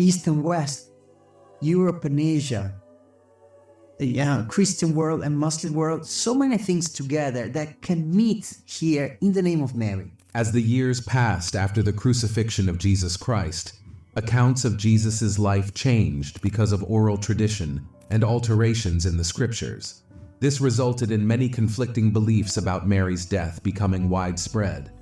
East and West, Europe and Asia, Christian world and Muslim world, so many things together that can meet here in the name of Mary. As the years passed after the crucifixion of Jesus Christ, accounts of Jesus' life changed because of oral tradition and alterations in the scriptures. This resulted in many conflicting beliefs about Mary's death becoming widespread.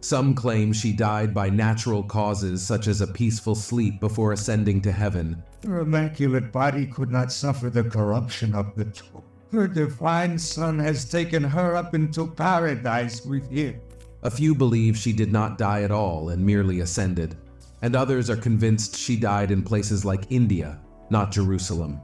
Some claim she died by natural causes such as a peaceful sleep before ascending to heaven. Her immaculate body could not suffer the corruption of the tomb. Her divine Son has taken her up into paradise with Him. A few believe she did not die at all and merely ascended, and others are convinced she died in places like India, not Jerusalem.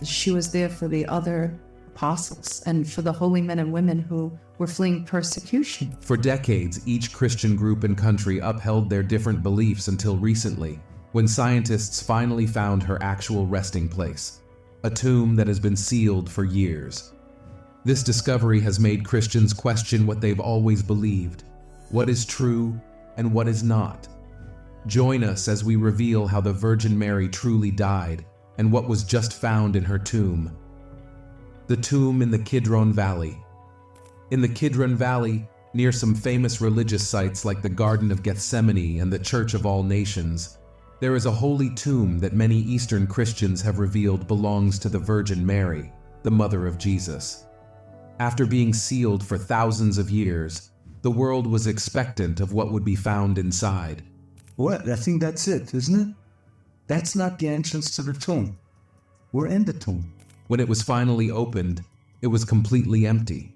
She was there for the other apostles and for the holy men and women who were fleeing persecution. For decades, each Christian group and country upheld their different beliefs until recently, when scientists finally found her actual resting place, a tomb that has been sealed for years. This discovery has made Christians question what they've always believed, what is true and what is not. Join us as we reveal how the Virgin Mary truly died and what was just found in her tomb. The tomb in the Kidron Valley. In the Kidron Valley, near some famous religious sites like the Garden of Gethsemane and the Church of All Nations, there is a holy tomb that many Eastern Christians have revealed belongs to the Virgin Mary, the mother of Jesus. After being sealed for thousands of years, the world was expectant of what would be found inside. What? I think that's it, isn't it? That's not the entrance to the tomb. We're in the tomb. When it was finally opened, it was completely empty.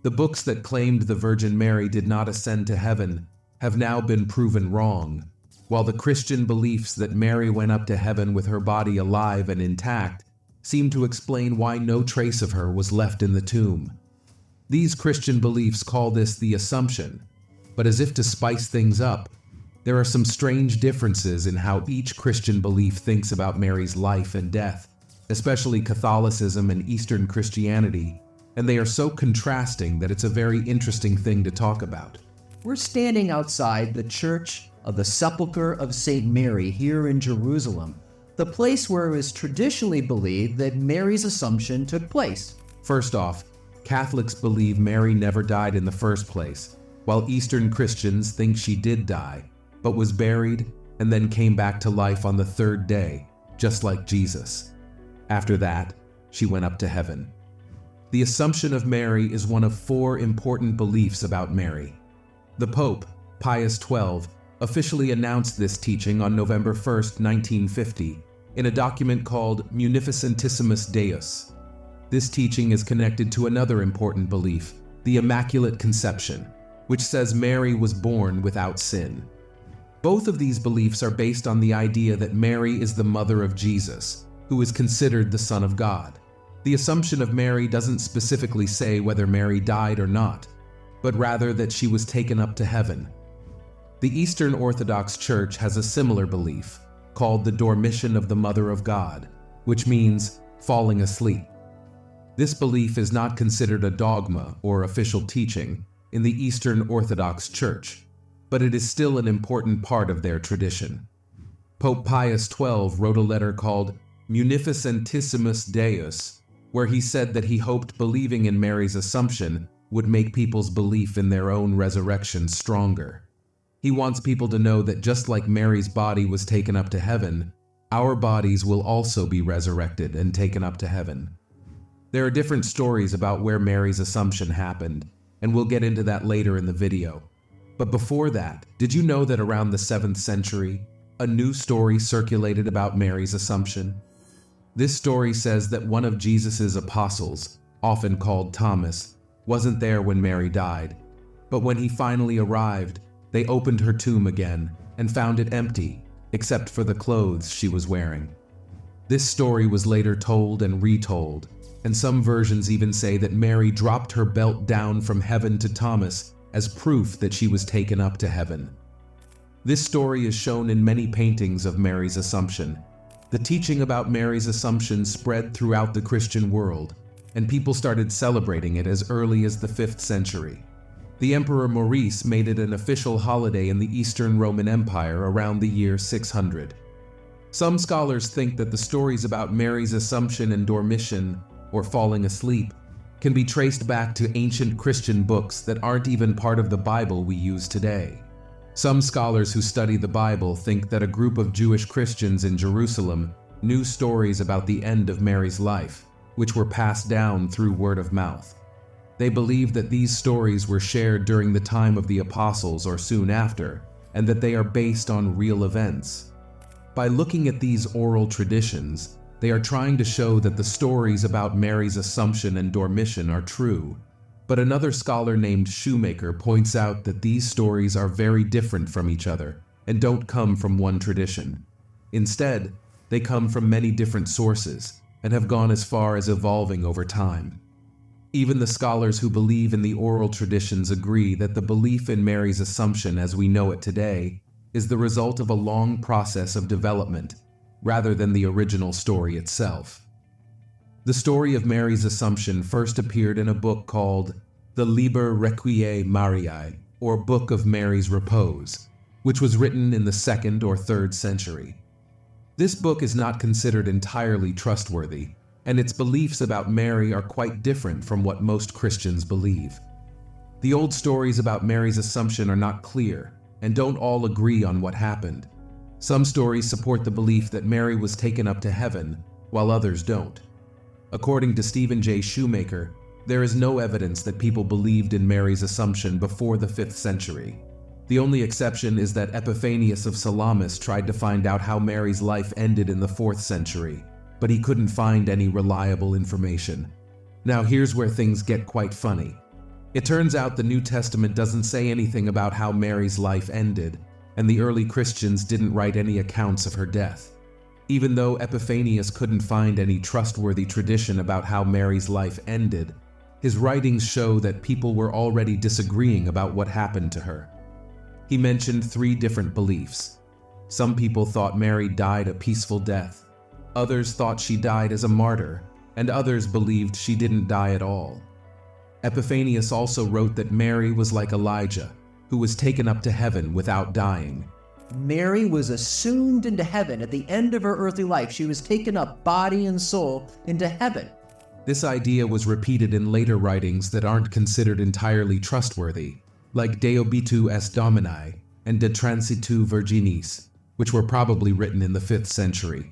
The books that claimed the Virgin Mary did not ascend to heaven have now been proven wrong, while the Christian beliefs that Mary went up to heaven with her body alive and intact seem to explain why no trace of her was left in the tomb. These Christian beliefs call this the Assumption, but as if to spice things up, there are some strange differences in how each Christian belief thinks about Mary's life and death, especially Catholicism and Eastern Christianity, and they are so contrasting that it's a very interesting thing to talk about. We're standing outside the Church of the Sepulchre of St. Mary here in Jerusalem, the place where it is traditionally believed that Mary's Assumption took place. First off, Catholics believe Mary never died in the first place, while Eastern Christians think she did die, but was buried and then came back to life on the third day, just like Jesus. After that, she went up to heaven. The Assumption of Mary is one of 4 important beliefs about Mary. The Pope, Pius XII, officially announced this teaching on November 1, 1950, in a document called Munificentissimus Deus. This teaching is connected to another important belief, the Immaculate Conception, which says Mary was born without sin. Both of these beliefs are based on the idea that Mary is the mother of Jesus, who is considered the Son of God. The Assumption of Mary doesn't specifically say whether Mary died or not, but rather that she was taken up to heaven. The Eastern Orthodox Church has a similar belief, called the Dormition of the Mother of God, which means falling asleep. This belief is not considered a dogma or official teaching in the Eastern Orthodox Church, but it is still an important part of their tradition. Pope Pius XII wrote a letter called Munificentissimus Deus, where he said that he hoped believing in Mary's Assumption would make people's belief in their own resurrection stronger. He wants people to know that just like Mary's body was taken up to heaven, our bodies will also be resurrected and taken up to heaven. There are different stories about where Mary's Assumption happened, and we'll get into that later in the video. But before that, did you know that around the 7th century, a new story circulated about Mary's Assumption? This story says that one of Jesus' apostles, often called Thomas, wasn't there when Mary died, but when he finally arrived, they opened her tomb again and found it empty, except for the clothes she was wearing. This story was later told and retold, and some versions even say that Mary dropped her belt down from heaven to Thomas as proof that she was taken up to heaven. This story is shown in many paintings of Mary's Assumption. The teaching about Mary's Assumption spread throughout the Christian world, and people started celebrating it as early as the 5th century. The Emperor Maurice made it an official holiday in the Eastern Roman Empire around the year 600. Some scholars think that the stories about Mary's Assumption and Dormition, or falling asleep, can be traced back to ancient Christian books that aren't even part of the Bible we use today. Some scholars who study the Bible think that a group of Jewish Christians in Jerusalem knew stories about the end of Mary's life, which were passed down through word of mouth. They believe that these stories were shared during the time of the apostles or soon after, and that they are based on real events. By looking at these oral traditions, they are trying to show that the stories about Mary's Assumption and Dormition are true. But another scholar named Shoemaker points out that these stories are very different from each other and don't come from one tradition. Instead, they come from many different sources and have gone as far as evolving over time. Even the scholars who believe in the oral traditions agree that the belief in Mary's Assumption as we know it today is the result of a long process of development, rather than the original story itself. The story of Mary's Assumption first appeared in a book called the Liber Requiae Mariae, or Book of Mary's Repose, which was written in the 2nd or 3rd century. This book is not considered entirely trustworthy, and its beliefs about Mary are quite different from what most Christians believe. The old stories about Mary's Assumption are not clear, and don't all agree on what happened. Some stories support the belief that Mary was taken up to heaven, while others don't. According to Stephen J. Shoemaker, there is no evidence that people believed in Mary's Assumption before the 5th century. The only exception is that Epiphanius of Salamis tried to find out how Mary's life ended in the 4th century, but he couldn't find any reliable information. Now here's where things get quite funny. It turns out the New Testament doesn't say anything about how Mary's life ended, and the early Christians didn't write any accounts of her death. Even though Epiphanius couldn't find any trustworthy tradition about how Mary's life ended, his writings show that people were already disagreeing about what happened to her. He mentioned 3 different beliefs. Some people thought Mary died a peaceful death, others thought she died as a martyr, and others believed she didn't die at all. Epiphanius also wrote that Mary was like Elijah, who was taken up to heaven without dying. Mary was assumed into heaven at the end of her earthly life. She was taken up, body and soul, into heaven. This idea was repeated in later writings that aren't considered entirely trustworthy, like De Obitu Est Domini and De Transitu Virginis, which were probably written in the 5th century.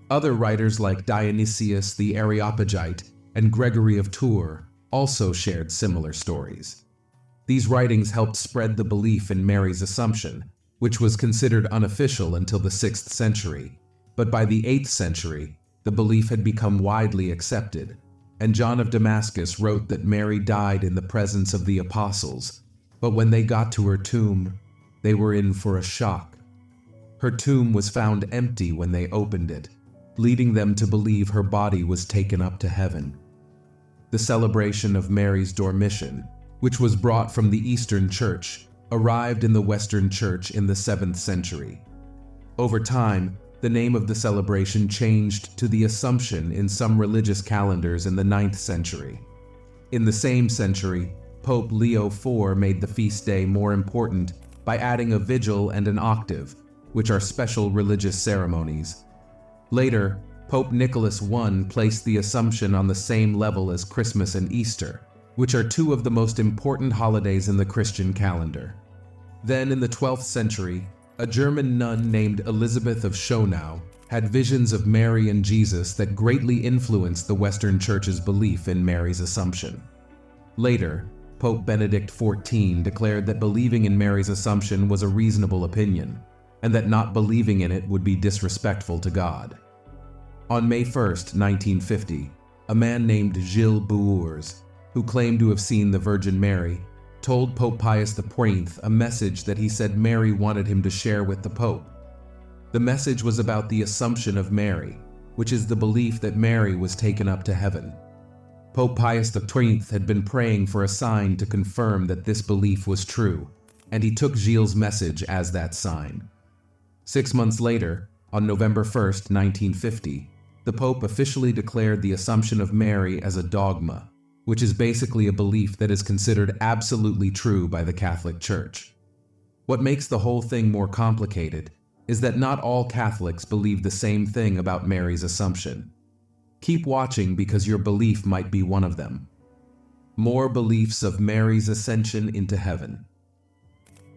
Other writers like Dionysius the Areopagite and Gregory of Tours also shared similar stories. These writings helped spread the belief in Mary's Assumption, which was considered unofficial until the 6th century, but by the 8th century, the belief had become widely accepted, and John of Damascus wrote that Mary died in the presence of the apostles, but when they got to her tomb, they were in for a shock. Her tomb was found empty when they opened it, leading them to believe her body was taken up to heaven. The celebration of Mary's Dormition, which was brought from the Eastern Church, arrived in the Western Church in the 7th century. Over time, the name of the celebration changed to the Assumption in some religious calendars in the 9th century. In the same century, Pope Leo IV made the feast day more important by adding a vigil and an octave, which are special religious ceremonies. Later, Pope Nicholas I placed the Assumption on the same level as Christmas and Easter, which are 2 of the most important holidays in the Christian calendar. Then in the 12th century, a German nun named Elizabeth of Schonau had visions of Mary and Jesus that greatly influenced the Western Church's belief in Mary's Assumption. Later, Pope Benedict XIV declared that believing in Mary's Assumption was a reasonable opinion, and that not believing in it would be disrespectful to God. On May 1, 1950, a man named Gilles Bours, who claimed to have seen the Virgin Mary, told Pope Pius XIV a message that he said Mary wanted him to share with the Pope. The message was about the Assumption of Mary, which is the belief that Mary was taken up to heaven. Pope Pius XII had been praying for a sign to confirm that this belief was true, and he took Gilles' message as that sign. 6 months later, on November 1, 1950, the Pope officially declared the Assumption of Mary as a dogma, which is basically a belief that is considered absolutely true by the Catholic Church. What makes the whole thing more complicated is that not all Catholics believe the same thing about Mary's Assumption. Keep watching because your belief might be one of them. More beliefs of Mary's ascension into heaven.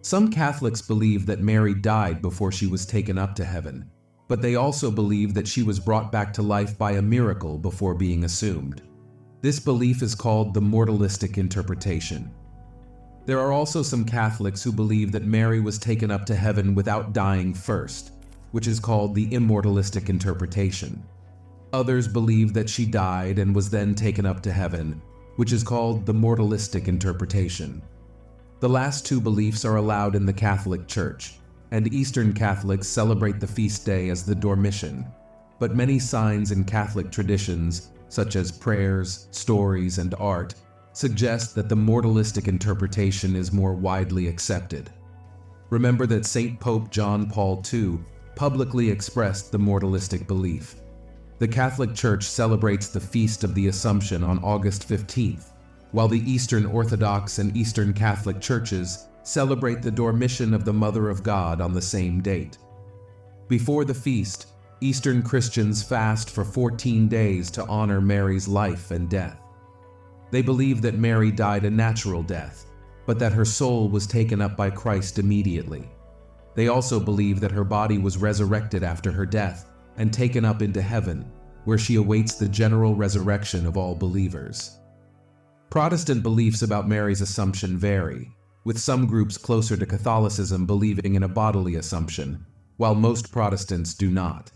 Some Catholics believe that Mary died before she was taken up to heaven, but they also believe that she was brought back to life by a miracle before being assumed. This belief is called the moralistic interpretation. There are also some Catholics who believe that Mary was taken up to heaven without dying first, which is called the immortalistic interpretation. Others believe that she died and was then taken up to heaven, which is called the mortalistic interpretation. The last two beliefs are allowed in the Catholic Church, and Eastern Catholics celebrate the feast day as the Dormition, but many signs in Catholic traditions, such as prayers, stories, and art, suggest that the mortalistic interpretation is more widely accepted. Remember that St. Pope John Paul II publicly expressed the mortalistic belief. The Catholic Church celebrates the Feast of the Assumption on August 15th, while the Eastern Orthodox and Eastern Catholic churches celebrate the Dormition of the Mother of God on the same date. Before the feast, Eastern Christians fast for 14 days to honor Mary's life and death. They believe that Mary died a natural death, but that her soul was taken up by Christ immediately. They also believe that her body was resurrected after her death and taken up into heaven, where she awaits the general resurrection of all believers. Protestant beliefs about Mary's Assumption vary, with some groups closer to Catholicism believing in a bodily assumption, while most Protestants do not.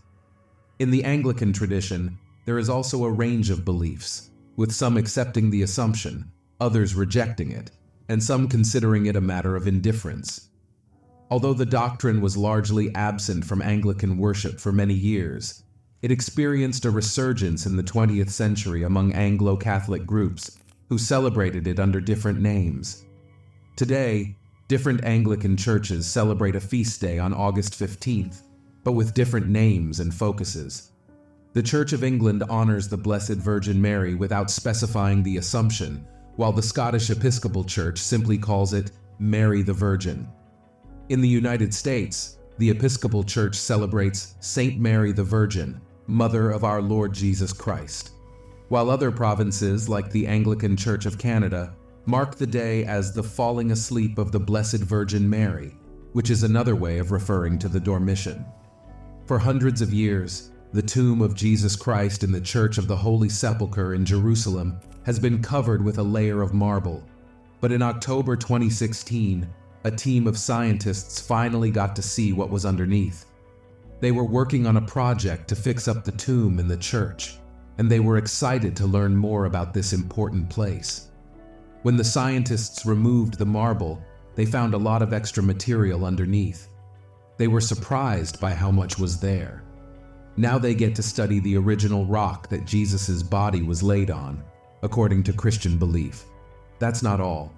In the Anglican tradition, there is also a range of beliefs, with some accepting the Assumption, others rejecting it, and some considering it a matter of indifference. Although the doctrine was largely absent from Anglican worship for many years, it experienced a resurgence in the 20th century among Anglo-Catholic groups who celebrated it under different names. Today, different Anglican churches celebrate a feast day on August 15th, but with different names and focuses. The Church of England honors the Blessed Virgin Mary without specifying the Assumption, while the Scottish Episcopal Church simply calls it Mary the Virgin. In the United States, the Episcopal Church celebrates Saint Mary the Virgin, Mother of our Lord Jesus Christ, while other provinces, like the Anglican Church of Canada, mark the day as the falling asleep of the Blessed Virgin Mary, which is another way of referring to the Dormition. For hundreds of years, the tomb of Jesus Christ in the Church of the Holy Sepulchre in Jerusalem has been covered with a layer of marble, but in October 2016, a team of scientists finally got to see what was underneath. They were working on a project to fix up the tomb in the church, and they were excited to learn more about this important place. When the scientists removed the marble, they found a lot of extra material underneath. They were surprised by how much was there. Now they get to study the original rock that Jesus' body was laid on, according to Christian belief. That's not all.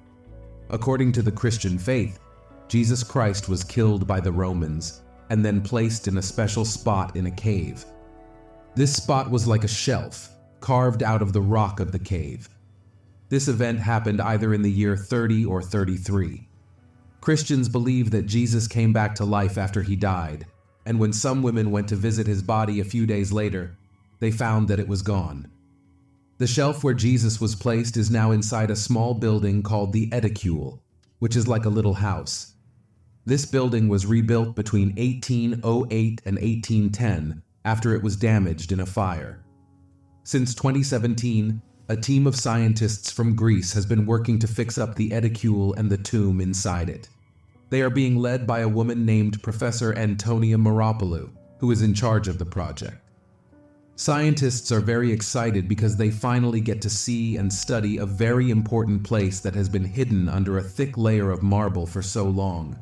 According to the Christian faith, Jesus Christ was killed by the Romans and then placed in a special spot in a cave. This spot was like a shelf, carved out of the rock of the cave. This event happened either in the year 30 or 33. Christians believe that Jesus came back to life after he died, and when some women went to visit his body a few days later, they found that it was gone. The shelf where Jesus was placed is now inside a small building called the Edicule, which is like a little house. This building was rebuilt between 1808 and 1810 after it was damaged in a fire. Since 2017, a team of scientists from Greece has been working to fix up the Edicule and the tomb inside it. They are being led by a woman named Professor Antonia Moropoulou, who is in charge of the project. Scientists are very excited because they finally get to see and study a very important place that has been hidden under a thick layer of marble for so long.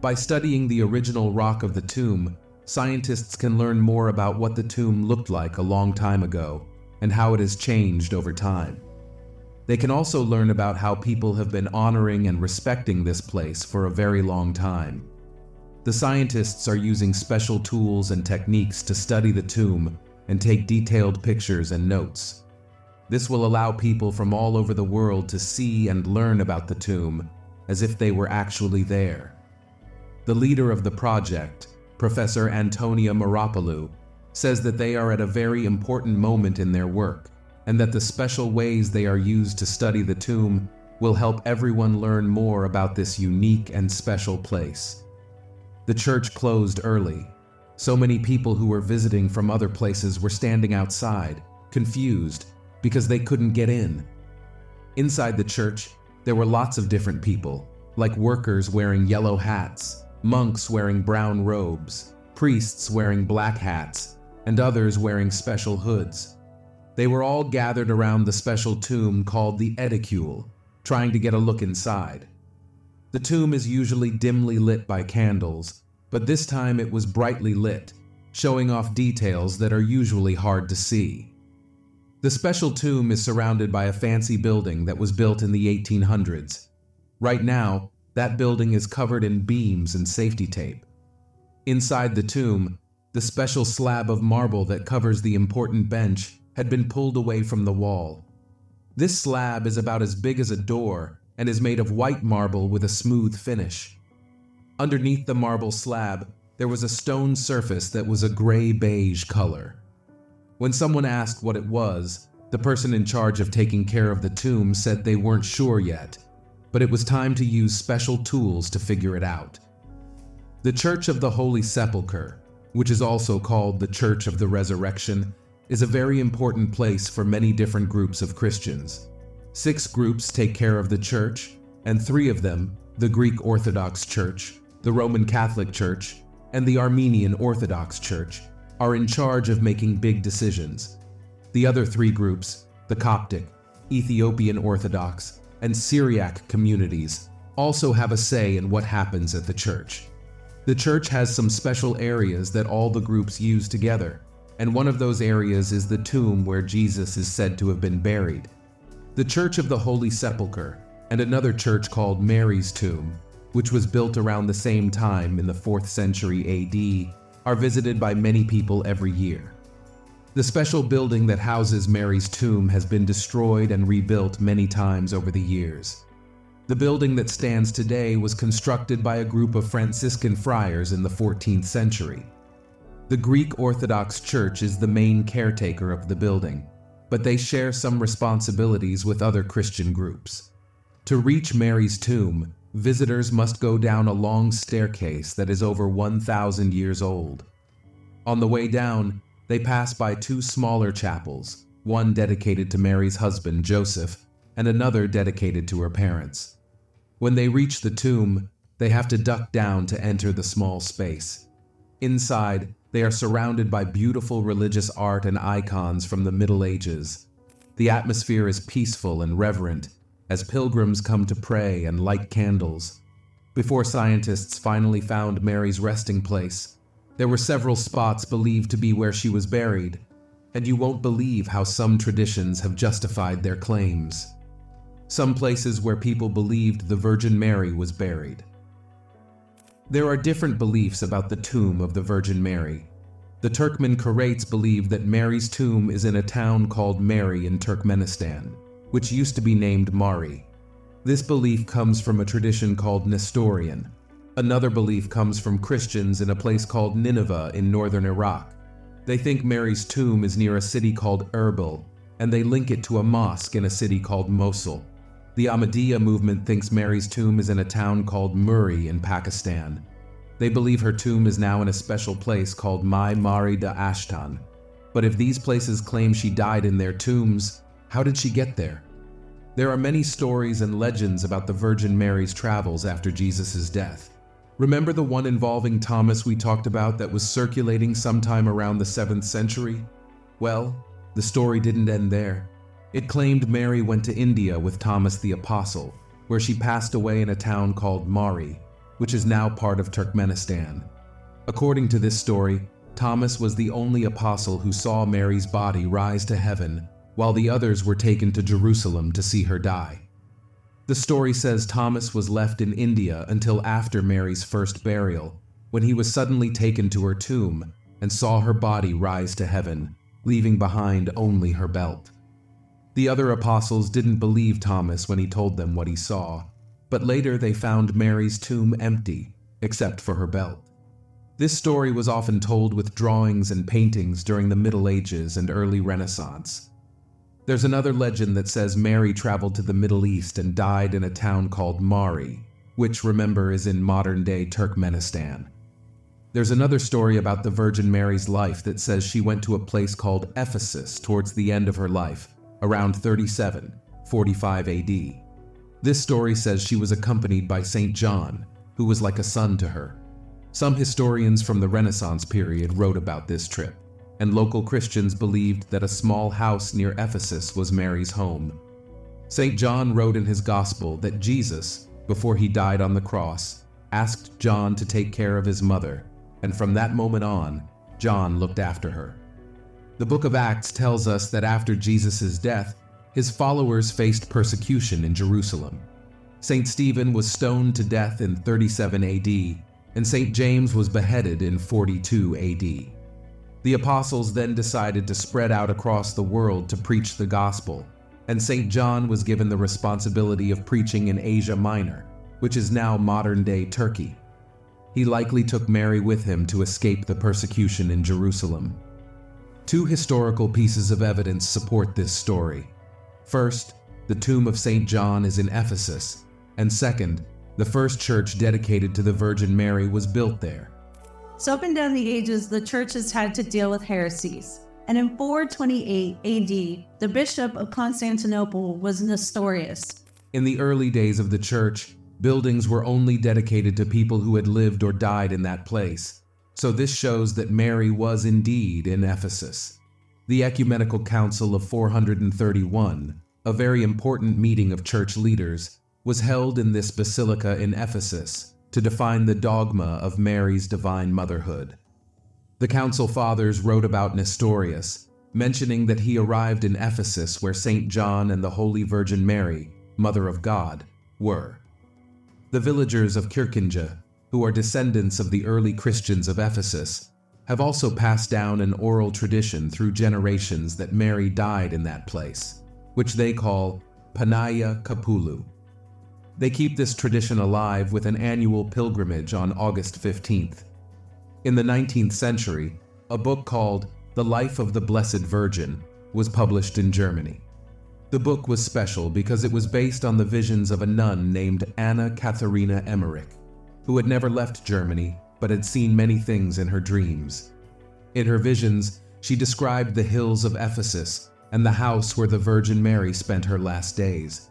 By studying the original rock of the tomb, scientists can learn more about what the tomb looked like a long time ago and how it has changed over time. They can also learn about how people have been honoring and respecting this place for a very long time. The scientists are using special tools and techniques to study the tomb and take detailed pictures and notes. This will allow people from all over the world to see and learn about the tomb as if they were actually there. The leader of the project, Professor Antonia Moropoulou, says that they are at a very important moment in their work, and that the special ways they are used to study the tomb will help everyone learn more about this unique and special place. The church closed early. So many people who were visiting from other places were standing outside, confused, because they couldn't get in. Inside the church, there were lots of different people, like workers wearing yellow hats, monks wearing brown robes, priests wearing black hats, and others wearing special hoods. They were all gathered around the special tomb called the edicule, trying to get a look inside. The tomb is usually dimly lit by candles, but this time it was brightly lit, showing off details that are usually hard to see. The special tomb is surrounded by a fancy building that was built in the 1800s. Right now, that building is covered in beams and safety tape. Inside the tomb, the special slab of marble that covers the important bench had been pulled away from the wall. This slab is about as big as a door and is made of white marble with a smooth finish. Underneath the marble slab, there was a stone surface that was a gray-beige color. When someone asked what it was, the person in charge of taking care of the tomb said they weren't sure yet, but it was time to use special tools to figure it out. The Church of the Holy Sepulchre, which is also called the Church of the Resurrection, is a very important place for many different groups of Christians. 6 groups take care of the church, and 3 of them, the Greek Orthodox Church, the Roman Catholic Church, and the Armenian Orthodox Church, are in charge of making big decisions. The other 3 groups, the Coptic, Ethiopian Orthodox, and Syriac communities, also have a say in what happens at the church. The church has some special areas that all the groups use together, and one of those areas is the tomb where Jesus is said to have been buried. The Church of the Holy Sepulchre, and another church called Mary's Tomb, which was built around the same time in the 4th century AD, are visited by many people every year. The special building that houses Mary's tomb has been destroyed and rebuilt many times over the years. The building that stands today was constructed by a group of Franciscan friars in the 14th century. The Greek Orthodox Church is the main caretaker of the building, but they share some responsibilities with other Christian groups. To reach Mary's tomb, visitors must go down a long staircase that is over 1,000 years old. On the way down, they pass by 2 smaller chapels, one dedicated to Mary's husband, Joseph, and another dedicated to her parents. When they reach the tomb, they have to duck down to enter the small space. Inside, they are surrounded by beautiful religious art and icons from the Middle Ages. The atmosphere is peaceful and reverent, as pilgrims come to pray and light candles. Before scientists finally found Mary's resting place, there were several spots believed to be where she was buried, and you won't believe how some traditions have justified their claims. Some places where people believed the Virgin Mary was buried. There are different beliefs about the tomb of the Virgin Mary. The Turkmen Karaits believe that Mary's tomb is in a town called Mary in Turkmenistan, which used to be named Mari. This belief comes from a tradition called Nestorian. Another belief comes from Christians in a place called Nineveh in northern Iraq. They think Mary's tomb is near a city called Erbil, and they link it to a mosque in a city called Mosul. The Ahmadiyya movement thinks Mary's tomb is in a town called Muri in Pakistan. They believe her tomb is now in a special place called Mai Mari da Ashtan. But if these places claim she died in their tombs, how did she get there? There are many stories and legends about the Virgin Mary's travels after Jesus' death. Remember the one involving Thomas we talked about that was circulating sometime around the 7th century? Well, the story didn't end there. It claimed Mary went to India with Thomas the Apostle, where she passed away in a town called Mari, which is now part of Turkmenistan. According to this story, Thomas was the only apostle who saw Mary's body rise to heaven, while the others were taken to Jerusalem to see her die. The story says Thomas was left in India until after Mary's first burial, when he was suddenly taken to her tomb and saw her body rise to heaven, leaving behind only her belt. The other apostles didn't believe Thomas when he told them what he saw, but later they found Mary's tomb empty, except for her belt. This story was often told with drawings and paintings during the Middle Ages and early Renaissance. There's another legend that says Mary traveled to the Middle East and died in a town called Mari, which, remember, is in modern-day Turkmenistan. There's another story about the Virgin Mary's life that says she went to a place called Ephesus towards the end of her life, around 3745 AD. This story says she was accompanied by Saint John, who was like a son to her. Some historians from the Renaissance period wrote about this trip, and local Christians believed that a small house near Ephesus was Mary's home. Saint John wrote in his Gospel that Jesus, before he died on the cross, asked John to take care of his mother, and from that moment on, John looked after her. The book of Acts tells us that after Jesus' death, his followers faced persecution in Jerusalem. Saint Stephen was stoned to death in 37 AD, and Saint James was beheaded in 42 AD. The apostles then decided to spread out across the world to preach the gospel, and Saint John was given the responsibility of preaching in Asia Minor, which is now modern-day Turkey. He likely took Mary with him to escape the persecution in Jerusalem. Two historical pieces of evidence support this story. First, the tomb of Saint John is in Ephesus, and second, the first church dedicated to the Virgin Mary was built there. So up and down the ages, the church has had to deal with heresies. And in 428 AD, the Bishop of Constantinople was Nestorius. In the early days of the church, buildings were only dedicated to people who had lived or died in that place. So this shows that Mary was indeed in Ephesus. The Ecumenical Council of 431, a very important meeting of church leaders, was held in this basilica in Ephesus to define the dogma of Mary's divine motherhood. The Council Fathers wrote about Nestorius, mentioning that he arrived in Ephesus where Saint John and the Holy Virgin Mary, Mother of God, were. The villagers of Kirkinja, who are descendants of the early Christians of Ephesus, have also passed down an oral tradition through generations that Mary died in that place, which they call Panaya Kapulu. They keep this tradition alive with an annual pilgrimage on August 15th. In the 19th century, a book called The Life of the Blessed Virgin was published in Germany. The book was special because it was based on the visions of a nun named Anna Katharina Emmerich, who had never left Germany but had seen many things in her dreams. In her visions, she described the hills of Ephesus and the house where the Virgin Mary spent her last days.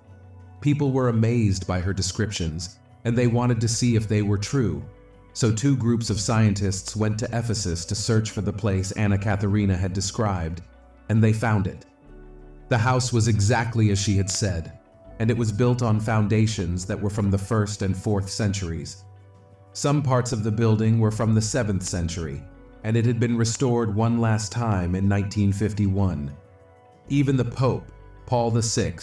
People were amazed by her descriptions, and they wanted to see if they were true. So two groups of scientists went to Ephesus to search for the place Anna Katharina had described, and they found it. The house was exactly as she had said, and it was built on foundations that were from the 1st and 4th centuries. Some parts of the building were from the 7th century, and it had been restored one last time in 1951. Even the Pope, Paul VI,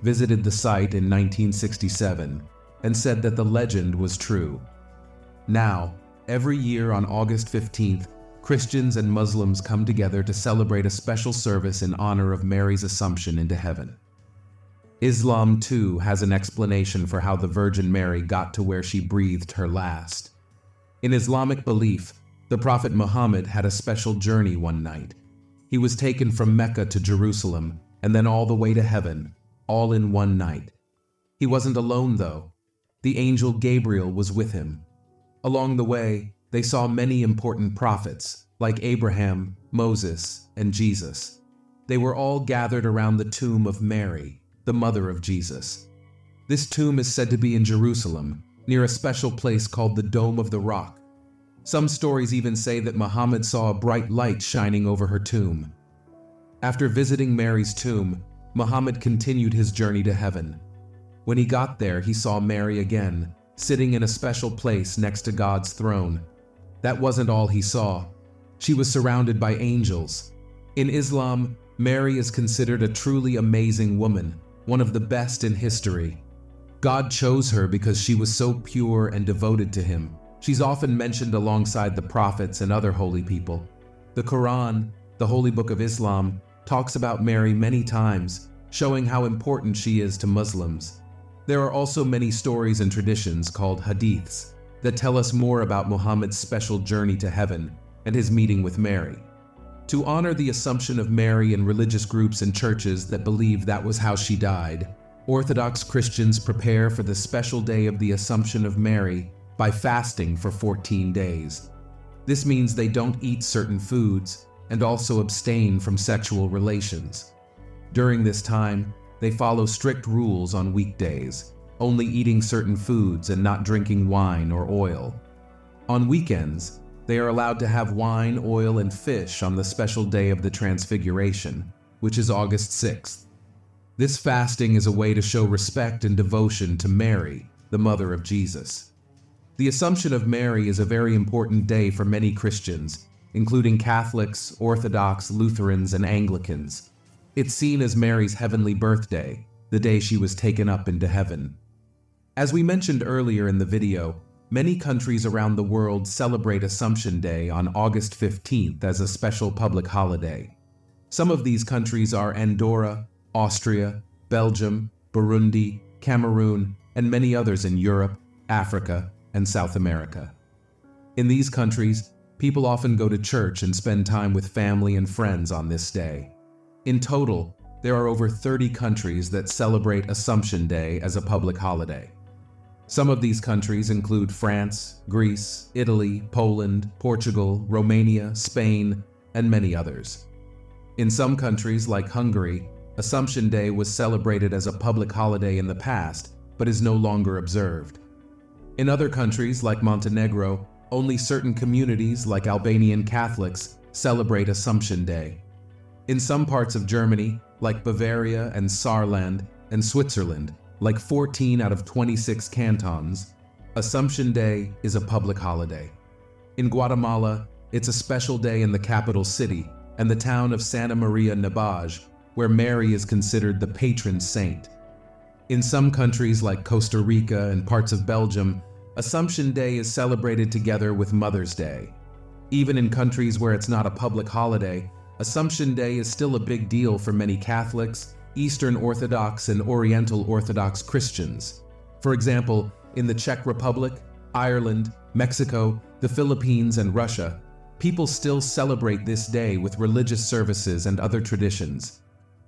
visited the site in 1967 and said that the legend was true. Now, every year on August 15th, Christians and Muslims come together to celebrate a special service in honor of Mary's Assumption into heaven. Islam, too, has an explanation for how the Virgin Mary got to where she breathed her last. In Islamic belief, the Prophet Muhammad had a special journey one night. He was taken from Mecca to Jerusalem and then all the way to heaven, all in one night. He wasn't alone, though. The angel Gabriel was with him. Along the way, they saw many important prophets, like Abraham, Moses, and Jesus. They were all gathered around the tomb of Mary, the mother of Jesus. This tomb is said to be in Jerusalem, near a special place called the Dome of the Rock. Some stories even say that Muhammad saw a bright light shining over her tomb. After visiting Mary's tomb, Muhammad continued his journey to heaven. When he got there, he saw Mary again, sitting in a special place next to God's throne. That wasn't all he saw. She was surrounded by angels. In Islam, Mary is considered a truly amazing woman, one of the best in history. God chose her because she was so pure and devoted to him. She's often mentioned alongside the prophets and other holy people. The Quran, the holy book of Islam, talks about Mary many times, showing how important she is to Muslims. There are also many stories and traditions called hadiths, that tell us more about Muhammad's special journey to heaven and his meeting with Mary. To honor the Assumption of Mary in religious groups and churches that believe that was how she died, Orthodox Christians prepare for the special day of the Assumption of Mary by fasting for 14 days. This means they don't eat certain foods and also abstain from sexual relations. During this time, they follow strict rules on weekdays, only eating certain foods and not drinking wine or oil. On weekends, they are allowed to have wine, oil, and fish on the special day of the Transfiguration, which is August 6th. This fasting is a way to show respect and devotion to Mary, the mother of Jesus. The Assumption of Mary is a very important day for many Christians, including Catholics, Orthodox, Lutherans, and Anglicans. It's seen as Mary's heavenly birthday, the day she was taken up into heaven. As we mentioned earlier in the video, many countries around the world celebrate Assumption Day on August 15th as a special public holiday. Some of these countries are Andorra, Austria, Belgium, Burundi, Cameroon, and many others in Europe, Africa, and South America. In these countries, people often go to church and spend time with family and friends on this day. In total, there are over 30 countries that celebrate Assumption Day as a public holiday. Some of these countries include France, Greece, Italy, Poland, Portugal, Romania, Spain, and many others. In some countries like Hungary, Assumption Day was celebrated as a public holiday in the past, but is no longer observed. In other countries like Montenegro, only certain communities like Albanian Catholics celebrate Assumption Day. In some parts of Germany, like Bavaria and Saarland, and Switzerland, like 14 out of 26 cantons, Assumption Day is a public holiday. In Guatemala, it's a special day in the capital city and the town of Santa Maria Nabaj, where Mary is considered the patron saint. In some countries like Costa Rica and parts of Belgium, Assumption Day is celebrated together with Mother's Day. Even in countries where it's not a public holiday, Assumption Day is still a big deal for many Catholics, Eastern Orthodox, and Oriental Orthodox Christians. For example, in the Czech Republic, Ireland, Mexico, the Philippines, and Russia, people still celebrate this day with religious services and other traditions.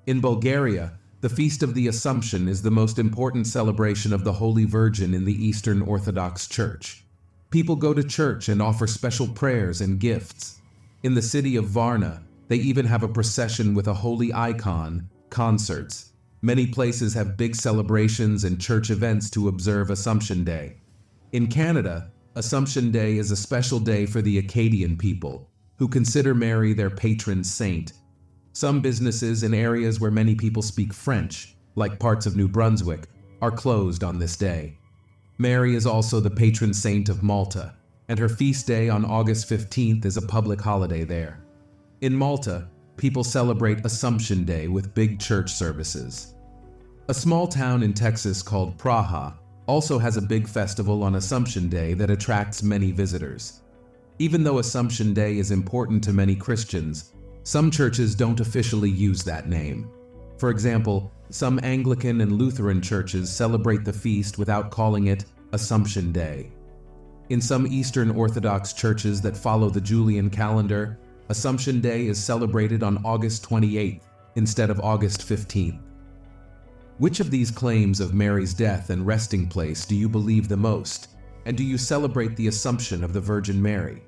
In Bulgaria, the Feast of the Assumption is the most important celebration of the Holy Virgin in the Eastern Orthodox Church. People go to church and offer special prayers and gifts. In the city of Varna, they even have a procession with a holy icon, concerts. Many places have big celebrations and church events to observe Assumption Day. In Canada, Assumption Day is a special day for the Acadian people, who consider Mary their patron saint. Some businesses in areas where many people speak French, like parts of New Brunswick, are closed on this day. Mary is also the patron saint of Malta, and her feast day on August 15th is a public holiday there. In Malta, people celebrate Assumption Day with big church services. A small town in Texas called Praha also has a big festival on Assumption Day that attracts many visitors. Even though Assumption Day is important to many Christians, some churches don't officially use that name. For example, some Anglican and Lutheran churches celebrate the feast without calling it Assumption Day. In some Eastern Orthodox churches that follow the Julian calendar, Assumption Day is celebrated on August 28th instead of August 15th. Which of these claims of Mary's death and resting place do you believe the most? And do you celebrate the Assumption of the Virgin Mary?